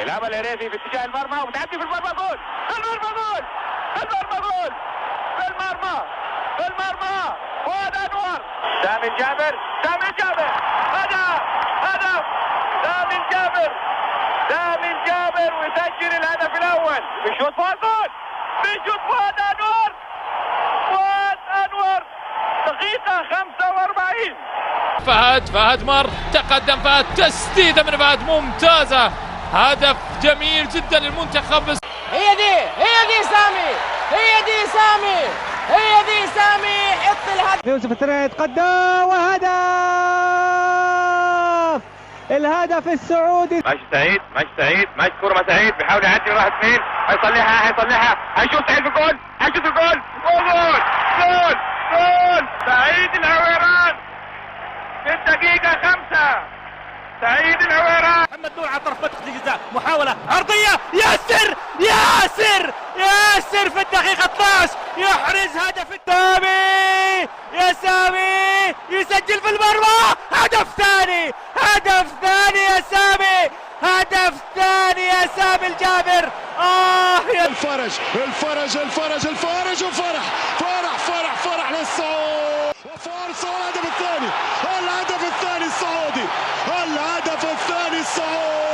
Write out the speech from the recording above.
يلعبها الهريسي في اتجاه المرمى وبتعدي في المرمى جول. المرمى جول. المرمى جول. في المرمى. في المرمى. وهذا انور. سامي الجابر. سامي الجابر. هدف. هدف. سامي الجابر. سامي الجابر ويسجل الهدف الاول. بيشوط فؤاد جول. بيشوط فؤاد انور. فؤاد انور. دقيقة 45. فهد مر تقدم فهد، تسديدة من فهد ممتازة، هدف جميل جدا للمنتخب. هي دي سامي، هي دي سامي، هي دي سامي. حط الهدف. يوسف الثاني يتقدم وهدف، الهدف السعودي. ماشي سعيد، ماشي سعيد، ماشي كورة سعيد بيحاول يعدي من واحد اثنين، هيصلحها هيشوف سعيد في الجول، هيشوف في الجول، جول جول جول. سعيد العويران في الدقيقة 5. سعيد العويران. محمد نور على طرف منطقة الجزاء، محاولة عرضية، ياسر في الدقيقة 12 يحرز هدف التامي. يا سامي يسجل في المرمى، هدف ثاني يا سامي، هدف ثاني يا سامي الجابر. يا الفرج وفرح للصعود وفرصة والهدف الثاني السعودي.